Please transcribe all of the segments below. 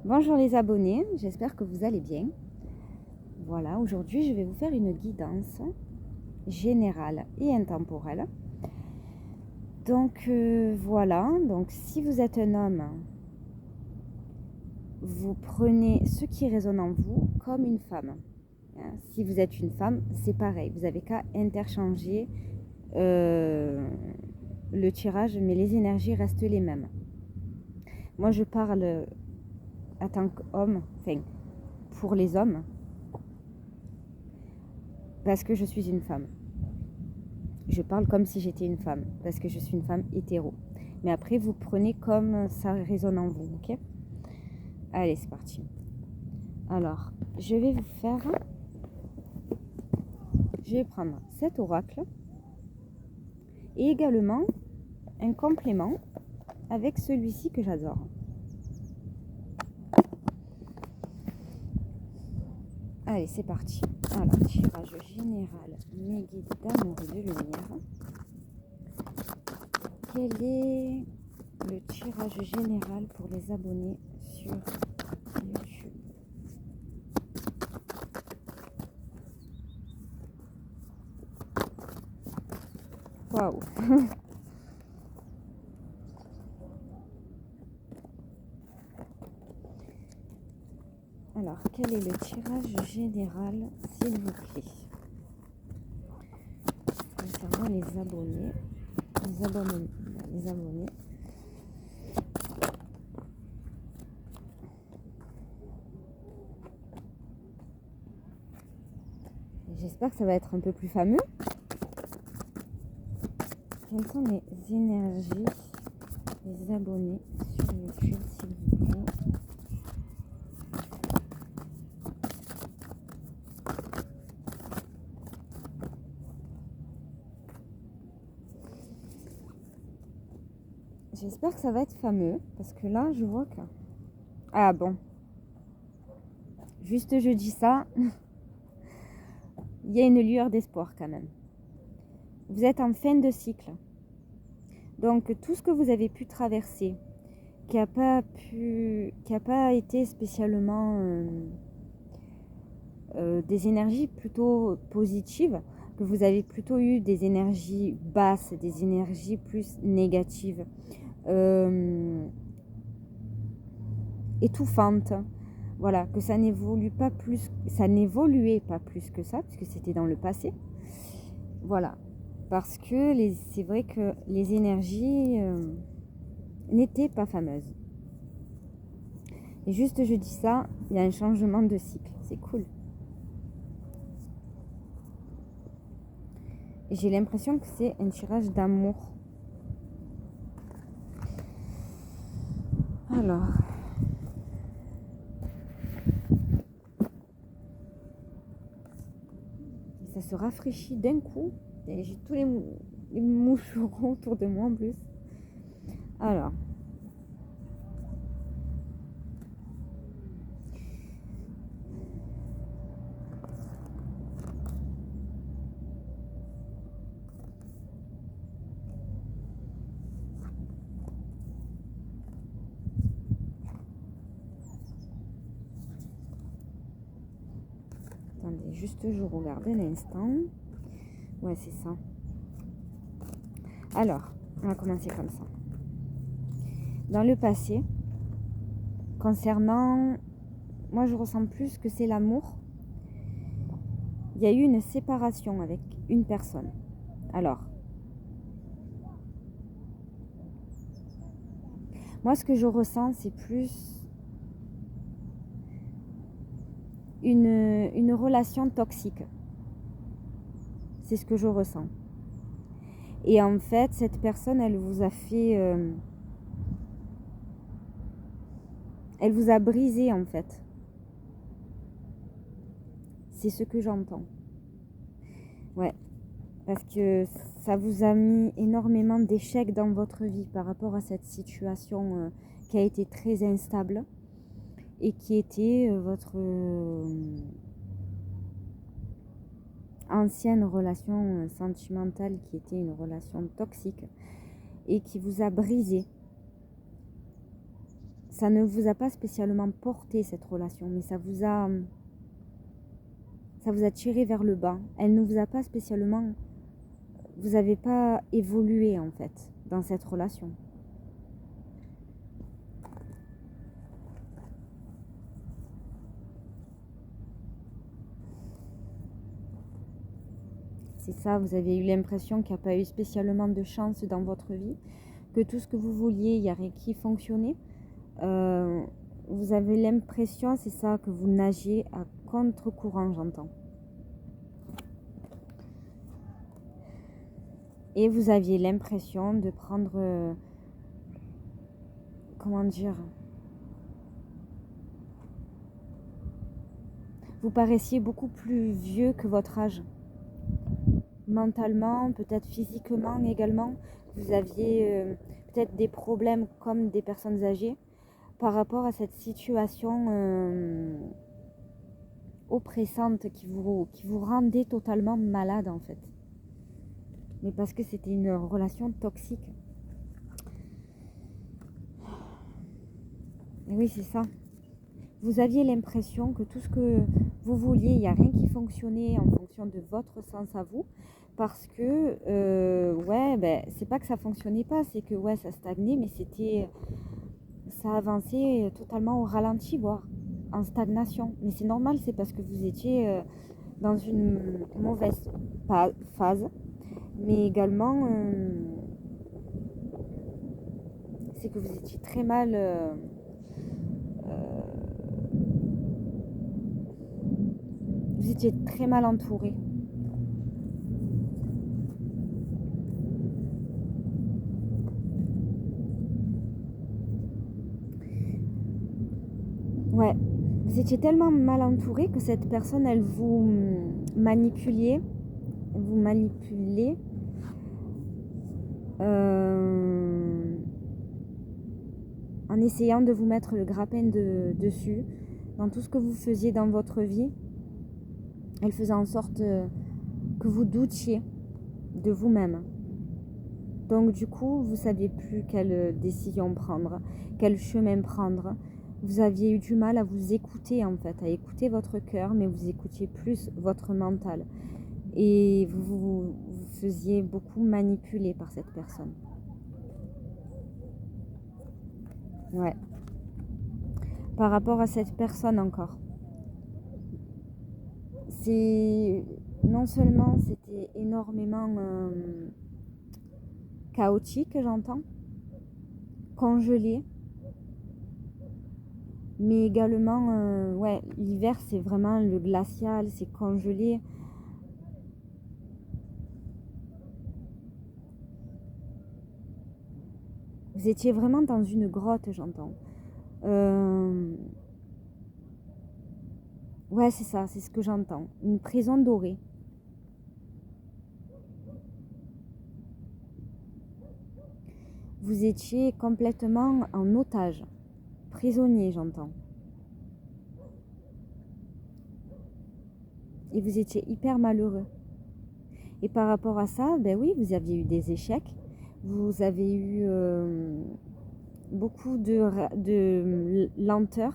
Bonjour les abonnés, j'espère que vous allez bien. Voilà, aujourd'hui je vais vous faire une guidance générale et intemporelle. Donc voilà, donc si vous êtes un homme, vous prenez ce qui résonne en vous comme une femme. Si vous êtes une femme, c'est pareil, vous avez qu'à interchanger le tirage, mais les énergies restent les mêmes. Moi je parle en tant qu'homme, enfin pour les hommes, parce que je suis une femme. Je parle comme si j'étais une femme, parce que je suis une femme hétéro. Mais après, vous prenez comme ça résonne en vous, ok? Allez, c'est parti. Alors, je vais prendre cet oracle et également un complément avec celui-ci que j'adore. Allez, c'est parti. Alors, tirage général, mes guides d'amour et de lumière. Quel est le tirage général pour les abonnés sur YouTube? Waouh! Alors, quel est le tirage général, s'il vous plaît? Concernant les abonnés. Les abonnés. J'espère que ça va être un peu plus fameux. Quelles sont les énergies des abonnés sur YouTube, s'il vous plaît? J'espère que ça va être fameux, parce que là, je vois que... Ah bon. Juste je dis ça, il y a une lueur d'espoir quand même. Vous êtes en fin de cycle. Donc tout ce que vous avez pu traverser, qui n'a pas été spécialement des énergies plutôt positives, que vous avez plutôt eu des énergies basses, des énergies plus négatives, étouffantes. Voilà, que ça n'évoluait pas plus que ça, puisque c'était dans le passé. Voilà, parce que c'est vrai que les énergies n'étaient pas fameuses. Et juste je dis ça, il y a un changement de cycle, c'est cool. Et j'ai l'impression que c'est un tirage d'amour. Alors, ça se rafraîchit d'un coup. Et j'ai tous les moucherons autour de moi en plus. Alors, attendez, juste je regarde un instant. Ouais, c'est ça. Alors, on va commencer comme ça. Dans le passé, concernant... Moi, je ressens plus que c'est l'amour. Il y a eu une séparation avec une personne. Alors, moi, ce que je ressens, c'est plus une relation toxique. C'est ce que je ressens. Et en fait, cette personne, elle vous a fait... elle vous a brisé, en fait. C'est ce que j'entends. Ouais. Parce que ça vous a mis énormément d'échecs dans votre vie par rapport à cette situation qui a été très instable et qui était votre ancienne relation sentimentale, qui était une relation toxique et qui vous a brisé. ça ne vous a pas spécialement porté cette relation, mais ça vous a tiré vers le bas. Elle ne vous a pas spécialement, vous n'avez pas évolué en fait dans cette relation. C'est ça, vous avez eu l'impression qu'il n'y a pas eu spécialement de chance dans votre vie, que tout ce que vous vouliez, il n'y a rien qui fonctionnait. Vous avez l'impression, c'est ça, que vous nagiez à contre-courant, j'entends. Et vous aviez l'impression de prendre, comment dire, vous paraissiez beaucoup plus vieux que votre âge. Mentalement, peut-être physiquement également. Vous aviez peut-être des problèmes comme des personnes âgées par rapport à cette situation oppressante qui vous rendait totalement malade en fait. Mais parce que c'était une relation toxique. Et oui, c'est ça. Vous aviez l'impression que tout ce que vous vouliez, il n'y a rien qui fonctionnait en fonction de votre sens à vous. Parce que, c'est pas que ça fonctionnait pas, c'est que ça stagnait, mais ça avançait totalement au ralenti, voire en stagnation. Mais c'est normal, c'est parce que vous étiez dans une mauvaise phase. Mais également, c'est que vous étiez très mal... vous étiez très mal entouré. Ouais, vous étiez tellement mal entouré que cette personne, elle vous manipulait en essayant de vous mettre le grappin dessus dans tout ce que vous faisiez dans votre vie. Elle faisait en sorte que vous doutiez de vous-même. Donc du coup, vous ne saviez plus quelle décision prendre, quel chemin prendre. Vous aviez eu du mal à vous écouter en fait, à écouter votre cœur, mais vous écoutiez plus votre mental. Et vous faisiez beaucoup manipuler par cette personne. Ouais. Par rapport à cette personne encore. Non seulement c'était énormément chaotique, j'entends, congelé, mais également, l'hiver c'est vraiment le glacial, c'est congelé. Vous étiez vraiment dans une grotte, j'entends. Ouais, c'est ça, c'est ce que j'entends. Une prison dorée. Vous étiez complètement en otage, prisonnier, j'entends. Et vous étiez hyper malheureux. Et par rapport à ça, ben oui, vous aviez eu des échecs. Vous avez eu beaucoup de lenteur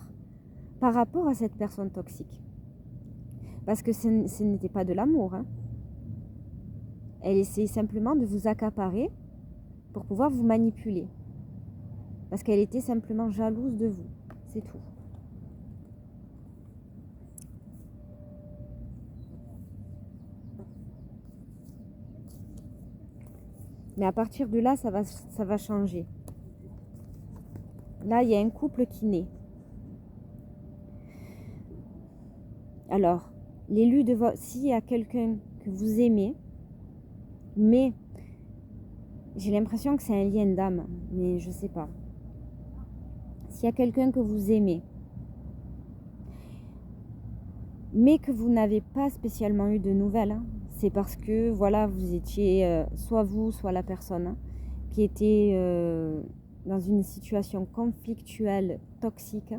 par rapport à cette personne toxique. Parce que ce n'était pas de l'amour. Hein. Elle essayait simplement de vous accaparer pour pouvoir vous manipuler. Parce qu'elle était simplement jalouse de vous. C'est tout. Mais à partir de là, ça va changer. Là, il y a un couple qui naît. Alors, l'élu de votre... S'il y a quelqu'un que vous aimez, mais j'ai l'impression que c'est un lien d'âme, mais je ne sais pas. S'il y a quelqu'un que vous aimez, mais que vous n'avez pas spécialement eu de nouvelles, hein, c'est parce que voilà, vous étiez soit vous, soit la personne hein, qui était dans une situation conflictuelle, toxique,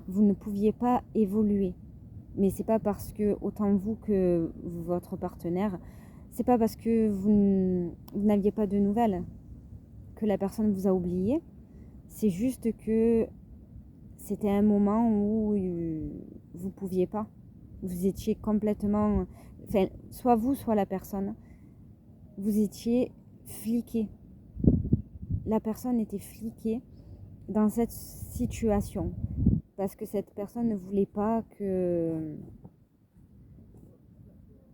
vous ne pouviez pas évoluer. Mais c'est pas parce que autant vous que votre partenaire, c'est pas parce que vous n'aviez pas de nouvelles que la personne vous a oublié. C'est juste que c'était un moment où vous pouviez pas. Vous étiez complètement... Enfin, soit vous, soit la personne. Vous étiez fliqué. La personne était fliquée dans cette situation. Parce que cette personne ne voulait pas que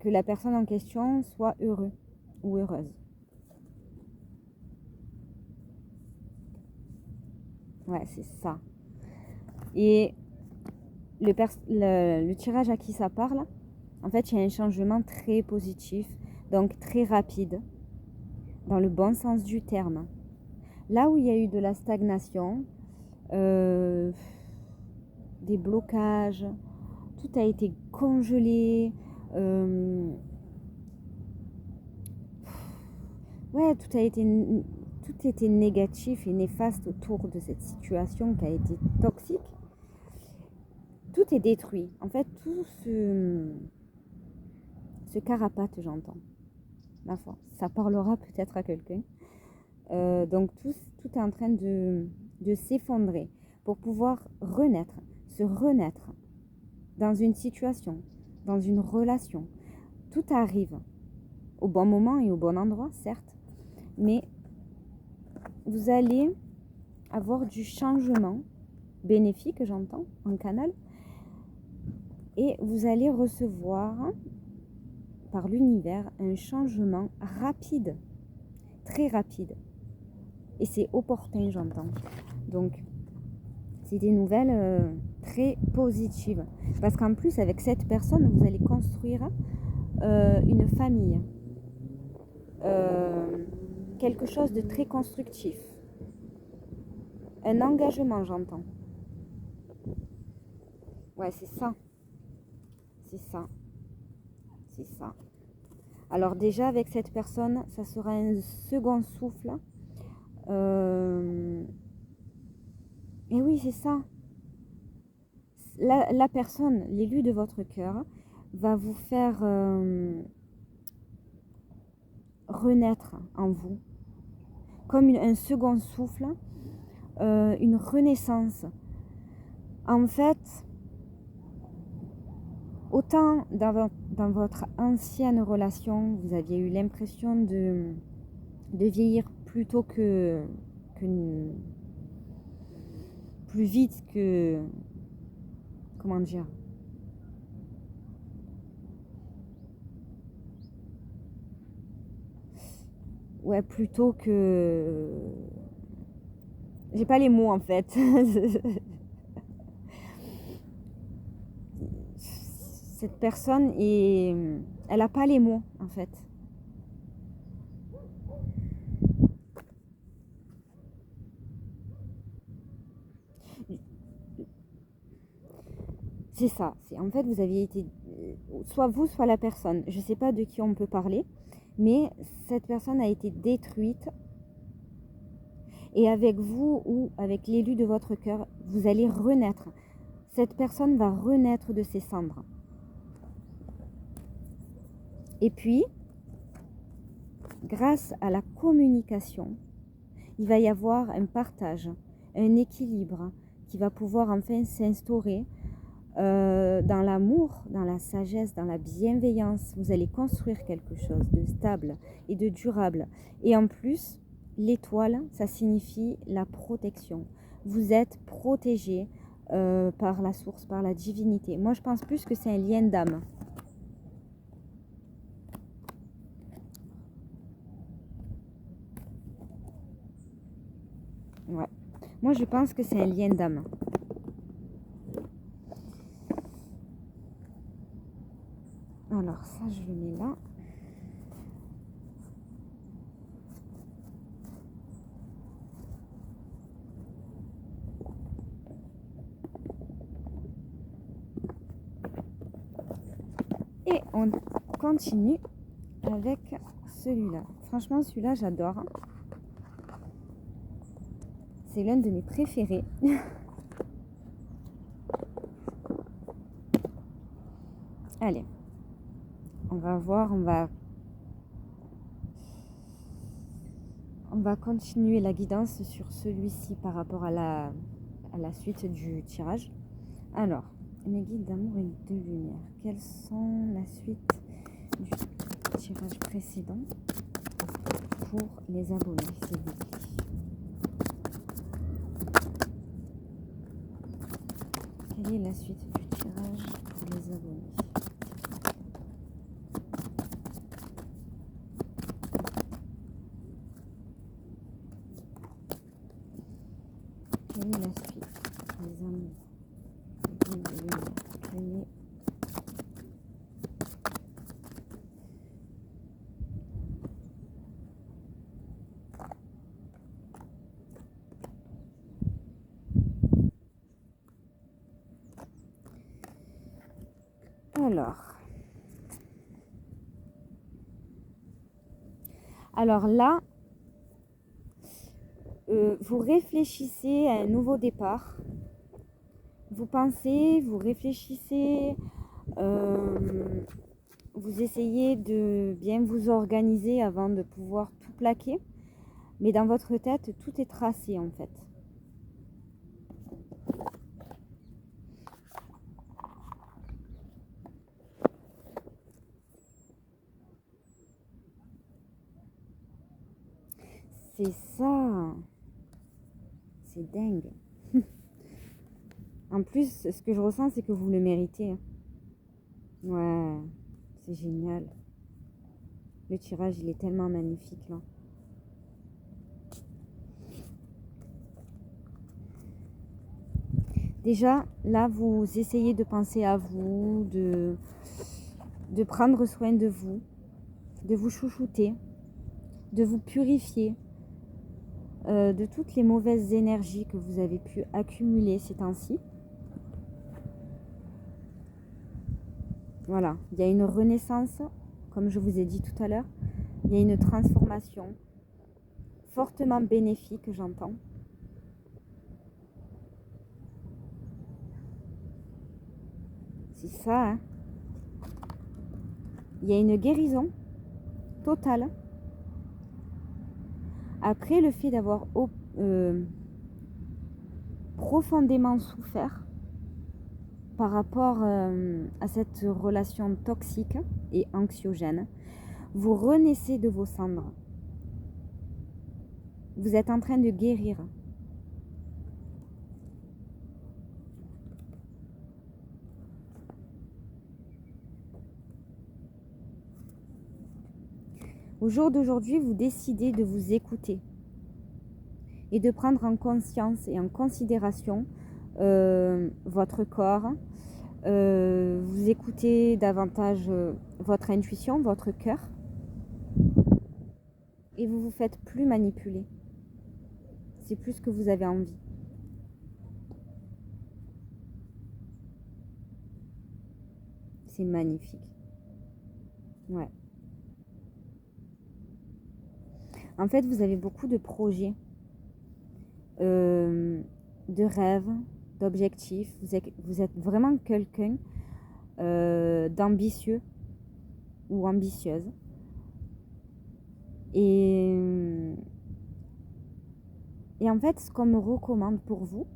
la personne en question soit heureux ou heureuse. Ouais, c'est ça. Et le tirage à qui ça parle, en fait, il y a un changement très positif, donc très rapide, dans le bon sens du terme. Là où il y a eu de la stagnation, des blocages, tout a été congelé. Ouais, tout était négatif et néfaste autour de cette situation qui a été toxique. Tout est détruit. En fait, tout ce carapate, j'entends. Ma foi, ça parlera peut-être à quelqu'un. Donc tout est en train de s'effondrer pour pouvoir se renaître dans une situation, dans une relation. Tout arrive au bon moment et au bon endroit, certes, mais vous allez avoir du changement bénéfique, j'entends, en canal, et vous allez recevoir par l'univers un changement rapide, très rapide. Et c'est opportun, j'entends. Donc, c'est des nouvelles très positives. Parce qu'en plus, avec cette personne, vous allez construire une famille. Quelque chose de très constructif. Un engagement, j'entends. Ouais, c'est ça. C'est ça. C'est ça. Alors déjà, avec cette personne, ça sera un second souffle. Et oui, c'est ça. La personne, l'élu de votre cœur, va vous faire renaître en vous. Comme un second souffle, une renaissance. En fait, autant dans votre ancienne relation, vous aviez eu l'impression de vieillir plutôt que plus vite que... Comment dire? Ouais, plutôt que... J'ai pas les mots en fait. Cette personne, elle a pas les mots en fait. C'est ça. En fait, vous aviez été... Soit vous, soit la personne. Je sais pas de qui on peut parler. Mais cette personne a été détruite. Et avec vous ou avec l'élu de votre cœur, vous allez renaître. Cette personne va renaître de ses cendres. Et puis, grâce à la communication, il va y avoir un partage, un équilibre qui va pouvoir enfin s'instaurer dans l'amour, dans la sagesse, dans la bienveillance. Vous allez construire quelque chose de stable et de durable. Et en plus, l'étoile, ça signifie la protection. Vous êtes protégé par la source, par la divinité. Moi, je pense plus que c'est un lien d'âme. Ouais. Moi, je pense que c'est un lien d'âme. Alors, ça, je le mets là. Et on continue avec celui-là. Franchement, celui-là, j'adore. C'est l'un de mes préférés. Allez, on va voir, on va continuer la guidance sur celui-ci par rapport à à la suite du tirage. Alors, mes guides d'amour et de lumière, quelles sont la suite du tirage précédent pour les abonnés, s'il vous plaît? Quelle est la suite du tirage pour les abonnés? Quelle est la suite des amours? Alors là, vous réfléchissez à un nouveau départ. Vous pensez, vous réfléchissez, vous essayez de bien vous organiser avant de pouvoir tout plaquer. Mais dans votre tête, tout est tracé en fait. C'est ça. C'est dingue. En plus, ce que je ressens, c'est que vous le méritez. Ouais, c'est génial. Le tirage, il est tellement magnifique là. Déjà, là, vous essayez de penser à vous, de prendre soin de vous chouchouter, de vous purifier de toutes les mauvaises énergies que vous avez pu accumuler ces temps-ci. Voilà, il y a une renaissance, comme je vous ai dit tout à l'heure. Il y a une transformation fortement bénéfique, j'entends. C'est ça, hein. Il y a une guérison totale. Après le fait d'avoir profondément souffert par rapport à cette relation toxique et anxiogène, vous renaissez de vos cendres. Vous êtes en train de guérir. Au jour d'aujourd'hui, vous décidez de vous écouter et de prendre en conscience et en considération votre corps. Vous écoutez davantage votre intuition, votre cœur, et vous vous faites plus manipuler. C'est plus ce que vous avez envie. C'est magnifique. Ouais. En fait, vous avez beaucoup de projets, de rêves, d'objectifs. Vous êtes vraiment quelqu'un d'ambitieux ou ambitieuse. Et en fait, ce qu'on me recommande pour vous,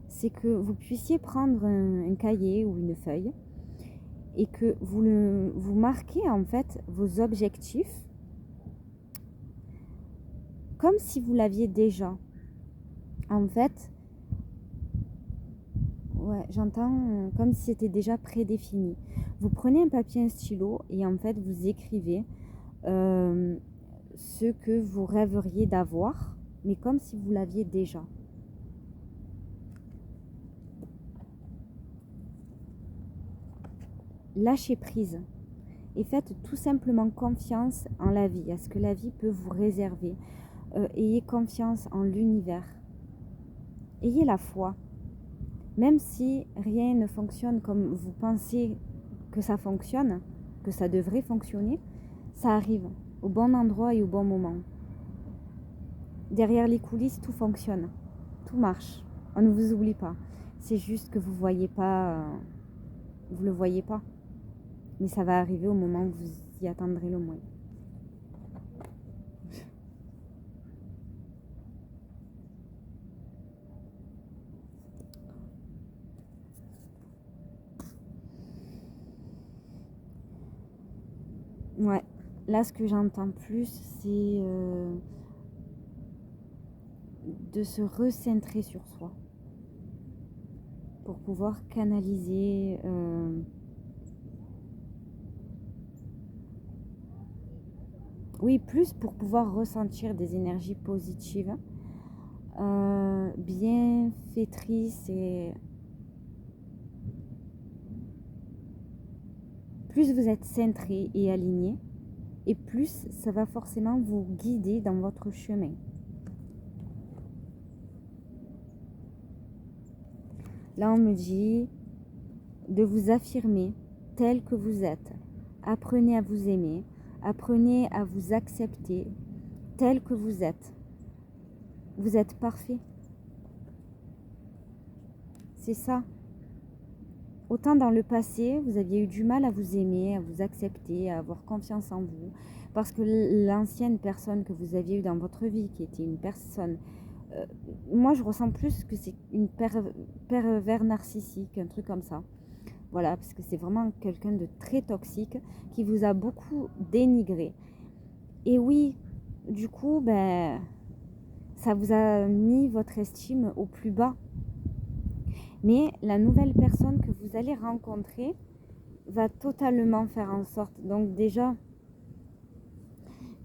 c'est que vous puissiez prendre un cahier ou une feuille et que vous marquez en fait vos objectifs comme si vous l'aviez déjà. En fait, ouais, j'entends comme si c'était déjà prédéfini. Vous prenez un papier, un stylo et en fait vous écrivez ce que vous rêveriez d'avoir, mais comme si vous l'aviez déjà. Lâchez prise et faites tout simplement confiance en la vie, à ce que la vie peut vous réserver. Ayez confiance en l'univers. Ayez la foi. Même si rien ne fonctionne comme vous pensez que ça fonctionne, que ça devrait fonctionner, ça arrive au bon endroit et au bon moment. Derrière les coulisses, tout fonctionne, tout marche. On ne vous oublie pas. C'est juste que vous voyez pas, vous le voyez pas. Mais ça va arriver au moment où vous y attendrez le moins. Ouais, là ce que j'entends plus, c'est de se recentrer sur soi pour pouvoir canaliser oui, plus pour pouvoir ressentir des énergies positives, bienfaitrices, et plus vous êtes centré et aligné, et plus ça va forcément vous guider dans votre chemin. Là, on me dit de vous affirmer tel que vous êtes. Apprenez à vous aimer, apprenez à vous accepter tel que vous êtes. Vous êtes parfait. C'est ça. Autant dans le passé, vous aviez eu du mal à vous aimer, à vous accepter, à avoir confiance en vous, parce que l'ancienne personne que vous aviez eue dans votre vie, qui était une personne, moi je ressens plus que c'est une pervers narcissique, un truc comme ça. Voilà, parce que c'est vraiment quelqu'un de très toxique qui vous a beaucoup dénigré. Et oui, du coup, ben, ça vous a mis votre estime au plus bas. Mais la nouvelle personne que vous allez rencontrer va totalement faire en sorte, donc déjà,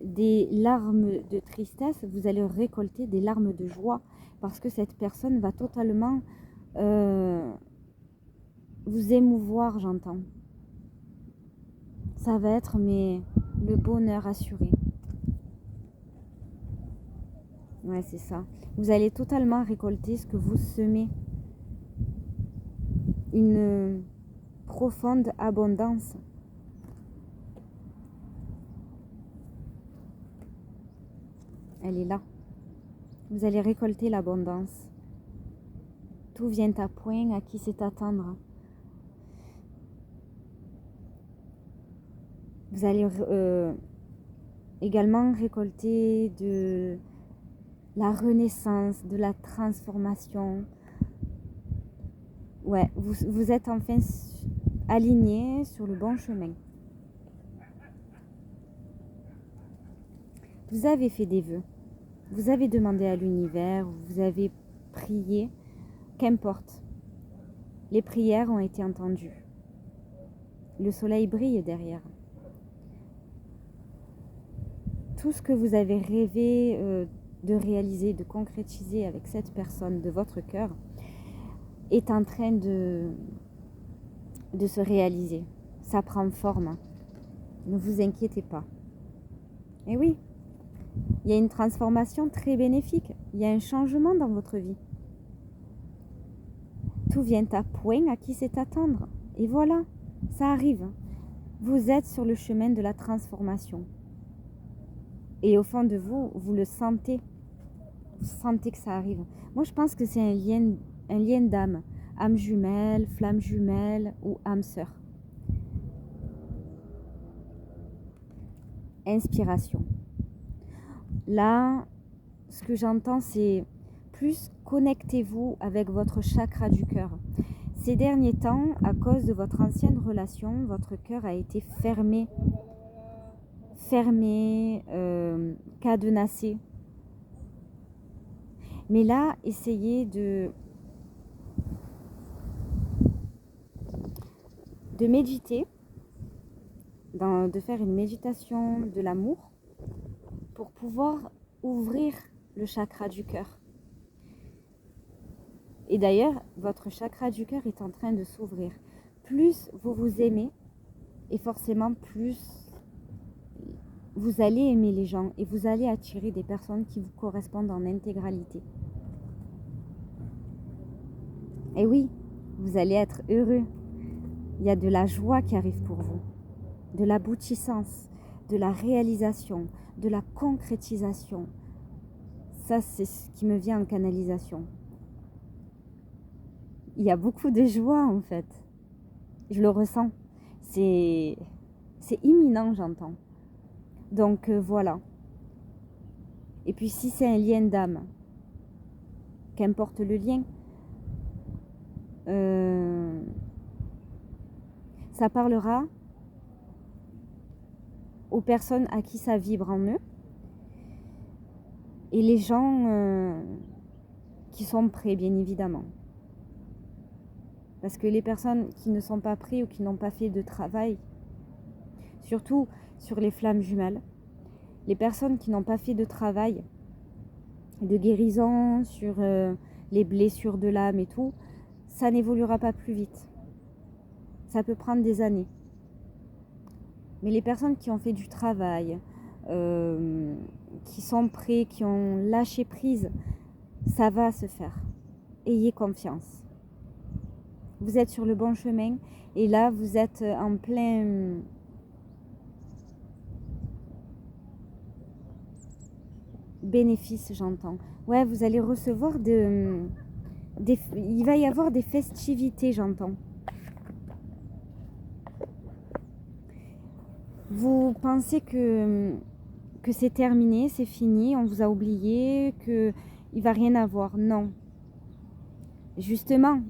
des larmes de tristesse, vous allez récolter des larmes de joie, parce que cette personne va totalement vous émouvoir, j'entends. Ça va être le bonheur assuré. Ouais, c'est ça. Vous allez totalement récolter ce que vous semez. Une profonde abondance. Elle est là. Vous allez récolter l'abondance. Tout vient à point, à qui c'est attendre. Vous allez également récolter de la renaissance, de la transformation. Ouais, vous êtes enfin aligné sur le bon chemin. Vous avez fait des vœux. Vous avez demandé à l'univers, vous avez prié, qu'importe. Les prières ont été entendues. Le soleil brille derrière. Tout ce que vous avez rêvé de réaliser, de concrétiser avec cette personne de votre cœur est en train de se réaliser. Ça prend forme. Ne vous inquiétez pas. Et oui, il y a une transformation très bénéfique. Il y a un changement dans votre vie. Tout vient à point, à qui c'est attendre. Et voilà, ça arrive. Vous êtes sur le chemin de la transformation. Et au fond de vous, vous le sentez. Vous sentez que ça arrive. Moi, je pense que c'est un lien d'âme. Âme jumelle, flamme jumelle ou âme sœur. Inspiration. Là, ce que j'entends, c'est plus connectez-vous avec votre chakra du cœur. Ces derniers temps, à cause de votre ancienne relation, votre cœur a été fermé, cadenassé. Mais là, essayez de méditer, de faire une méditation de l'amour pour pouvoir ouvrir le chakra du cœur. Et d'ailleurs, votre chakra du cœur est en train de s'ouvrir. Plus vous vous aimez, et forcément plus vous allez aimer les gens et vous allez attirer des personnes qui vous correspondent en intégralité. Et oui, vous allez être heureux. Il y a de la joie qui arrive pour vous, de l'aboutissance, de la réalisation, de la concrétisation. Ça, c'est ce qui me vient en canalisation. Il y a beaucoup de joie en fait. Je le ressens. C'est imminent, j'entends. Donc voilà. Et puis si c'est un lien d'âme, qu'importe le lien, ça parlera aux personnes à qui ça vibre en eux. Et les gens qui sont prêts, bien évidemment. Parce que les personnes qui ne sont pas prêtes ou qui n'ont pas fait de travail, surtout sur les flammes jumelles, les personnes qui n'ont pas fait de travail, de guérison sur les blessures de l'âme et tout, ça n'évoluera pas plus vite. Ça peut prendre des années. Mais les personnes qui ont fait du travail, qui sont prêts, qui ont lâché prise, ça va se faire. Ayez confiance. Vous êtes sur le bon chemin et là vous êtes en plein bénéfice, j'entends. Ouais, vous allez recevoir il va y avoir des festivités, j'entends. Vous pensez que c'est terminé, c'est fini, on vous a oublié, qu'il ne va rien avoir. Non. Justement,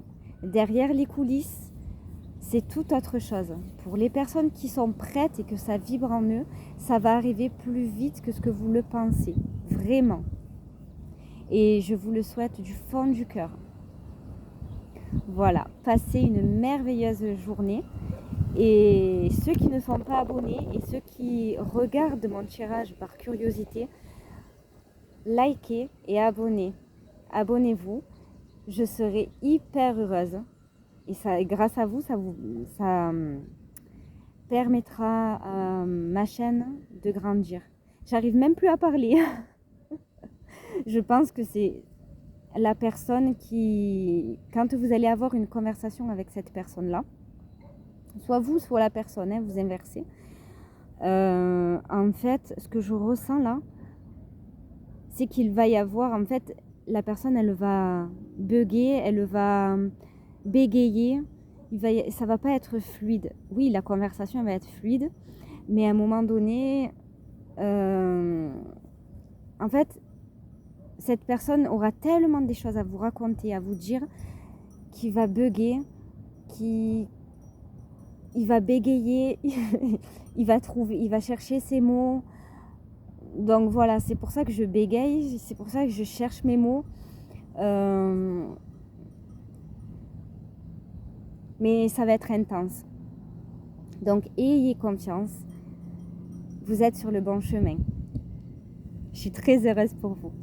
derrière les coulisses, c'est tout autre chose. Pour les personnes qui sont prêtes et que ça vibre en eux, ça va arriver plus vite que ce que vous le pensez. Vraiment. Et je vous le souhaite du fond du cœur. Voilà, passez une merveilleuse journée. Et ceux qui ne sont pas abonnés et ceux qui regardent mon tirage par curiosité, likez et abonnez-vous. Je serai hyper heureuse et ça, grâce à vous, ça permettra à ma chaîne de grandir. J'arrive même plus à parler. Je pense que c'est la personne qui, quand vous allez avoir une conversation avec cette personne-là, soit vous, soit la personne, vous inversez. En fait, ce que je ressens là, c'est qu'il va y avoir, en fait, la personne, elle va bugger, elle va bégayer. Ça va pas être fluide. Oui, la conversation va être fluide, mais à un moment donné, en fait, cette personne aura tellement des choses à vous raconter, à vous dire, qu'il va bugger, il va bégayer, il va chercher ses mots. Donc voilà, c'est pour ça que je bégaye, c'est pour ça que je cherche mes mots. Mais ça va être intense. Donc ayez confiance, vous êtes sur le bon chemin. Je suis très heureuse pour vous.